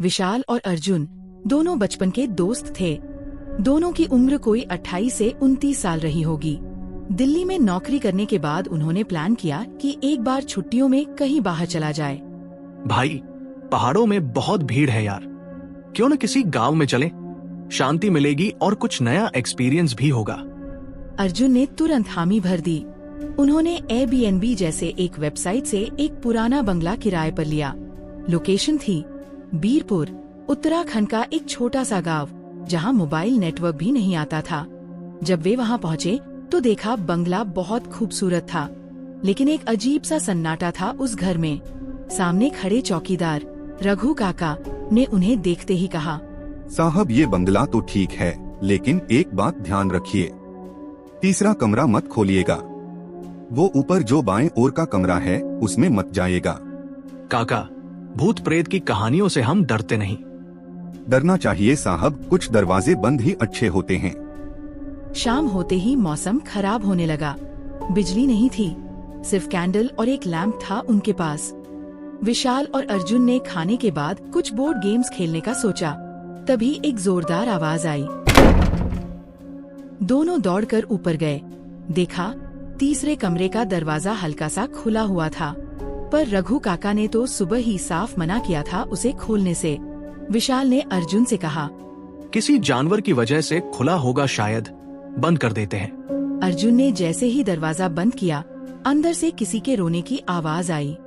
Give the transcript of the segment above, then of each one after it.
विशाल और अर्जुन दोनों बचपन के दोस्त थे। दोनों की उम्र कोई 28 से 29 साल रही होगी। दिल्ली में नौकरी करने के बाद उन्होंने प्लान किया कि एक बार छुट्टियों में कहीं बाहर चला जाए। भाई, पहाड़ों में बहुत भीड़ है यार, क्यों न किसी गांव में चलें? शांति मिलेगी और कुछ नया एक्सपीरियंस भी होगा। अर्जुन ने तुरंत हामी भर दी। उन्होंने Airbnb जैसे एक वेबसाइट से एक पुराना बंगला किराए पर लिया। लोकेशन थी बीरपुर, उत्तराखंड का एक छोटा सा गांव, जहां मोबाइल नेटवर्क भी नहीं आता था। जब वे वहां पहुंचे तो देखा बंगला बहुत खूबसूरत था, लेकिन एक अजीब सा सन्नाटा था उस घर में। सामने खड़े चौकीदार रघु काका ने उन्हें देखते ही कहा, साहब, ये बंगला तो ठीक है, लेकिन एक बात ध्यान रखिए, तीसरा कमरा मत खोलिएगा। वो ऊपर जो बाएं ओर का कमरा है उसमें मत जाइएगा। काका, भूत प्रेत की कहानियों से हम डरते नहीं। डरना चाहिए साहब, कुछ दरवाजे बंद ही अच्छे होते हैं। शाम होते ही मौसम खराब होने लगा। बिजली नहीं थी, सिर्फ कैंडल और एक लैंप था उनके पास। विशाल और अर्जुन ने खाने के बाद कुछ बोर्ड गेम्स खेलने का सोचा। तभी एक जोरदार आवाज आई। दोनों दौड़कर ऊपर गए। देखा, तीसरे कमरे का दरवाजा हल्का सा खुला हुआ था, पर रघु काका ने तो सुबह ही साफ मना किया था उसे खोलने से। विशाल ने अर्जुन से कहा, किसी जानवर की वजह से खुला होगा शायद, बंद कर देते हैं। अर्जुन ने जैसे ही दरवाजा बंद किया, अंदर से किसी के रोने की आवाज आई।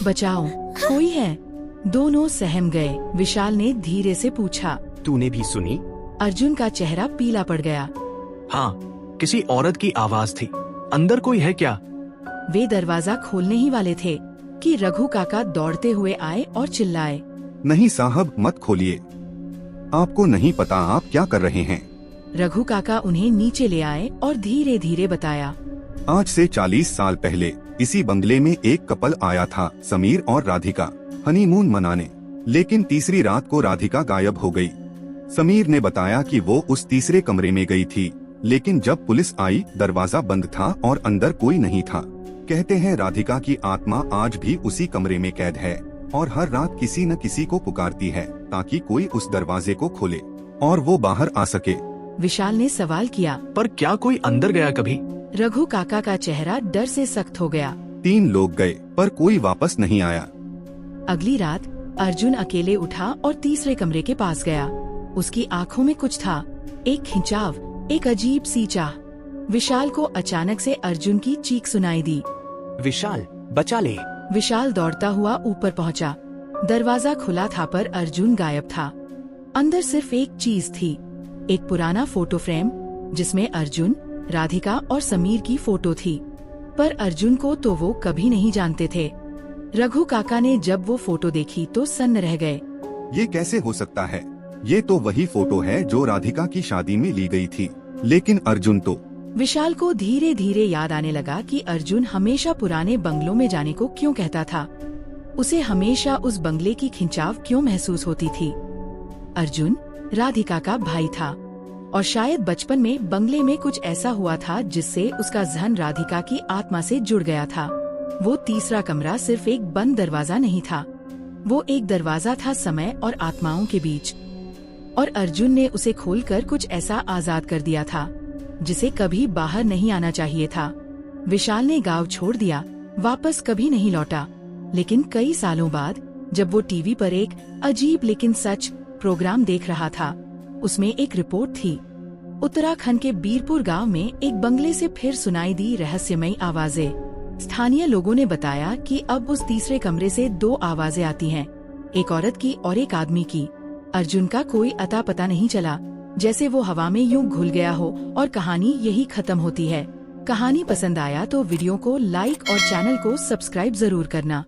बचाओ, कोई है? दोनों सहम गए। विशाल ने धीरे से पूछा, तूने भी सुनी? अर्जुन का चेहरा पीला पड़ गया। हाँ, किसी औरत की आवाज थी। अंदर कोई है क्या? वे दरवाजा खोलने ही वाले थे कि रघु काका दौड़ते हुए आए और चिल्लाए, नहीं साहब, मत खोलिए, आपको नहीं पता आप क्या कर रहे हैं। रघु काका उन्हें नीचे ले आए और धीरे धीरे बताया, आज से 40 साल पहले इसी बंगले में एक कपल आया था, समीर और राधिका, हनीमून मनाने। लेकिन तीसरी रात को राधिका गायब हो गई। समीर ने बताया कि वो उस तीसरे कमरे में गई थी, लेकिन जब पुलिस आई दरवाजा बंद था और अंदर कोई नहीं था। कहते हैं राधिका की आत्मा आज भी उसी कमरे में कैद है और हर रात किसी न किसी को पुकारती है ताकि कोई उस दरवाजे को खोले और वो बाहर आ सके। विशाल ने सवाल किया, पर क्या कोई अंदर गया कभी? रघु काका का चेहरा डर से सख्त हो गया। 3 लोग गए पर कोई वापस नहीं आया। अगली रात अर्जुन अकेले उठा और तीसरे कमरे के पास गया। उसकी आंखों में कुछ था, एक खिंचाव, एक अजीब सी चाह। विशाल को अचानक से अर्जुन की चीख सुनाई दी, विशाल, बचा ले। विशाल दौड़ता हुआ ऊपर पहुंचा। दरवाजा खुला था पर अर्जुन गायब था। अंदर सिर्फ एक चीज थी, एक पुराना फोटो फ्रेम जिसमें अर्जुन, राधिका और समीर की फोटो थी। पर अर्जुन को तो वो कभी नहीं जानते थे। रघु काका ने जब वो फोटो देखी तो सन्न रह गए। ये कैसे हो सकता है? ये तो वही फोटो है जो राधिका की शादी में ली गई थी, लेकिन अर्जुन तो। विशाल को धीरे धीरे याद आने लगा कि अर्जुन हमेशा पुराने बंगलों में जाने को क्यों कहता था। उसे हमेशा उस बंगले की खिंचाव क्यों महसूस होती थी। अर्जुन राधिका का भाई था और शायद बचपन में बंगले में कुछ ऐसा हुआ था जिससे उसका ज़हन राधिका की आत्मा से जुड़ गया था। वो तीसरा कमरा सिर्फ एक बंद दरवाजा नहीं था, वो एक दरवाजा था समय और आत्माओं के बीच। और अर्जुन ने उसे खोलकर कुछ ऐसा आजाद कर दिया था जिसे कभी बाहर नहीं आना चाहिए था। विशाल ने गांव छोड़ दिया, वापस कभी नहीं लौटा। लेकिन कई सालों बाद जब वो टीवी पर एक अजीब लेकिन सच प्रोग्राम देख रहा था, उसमें एक रिपोर्ट थी। उत्तराखंड के बीरपुर गांव में एक बंगले से फिर सुनाई दी रहस्यमयी आवाजें। स्थानीय लोगों ने बताया कि अब उस तीसरे कमरे से 2 आवाजें आती हैं, एक औरत की और एक आदमी की। अर्जुन का कोई अता पता नहीं चला, जैसे वो हवा में यूं घुल गया हो और कहानी यही खत्म होती है। कहानी पसंद आया तो वीडियो को लाइक और चैनल को सब्सक्राइब जरूर करना।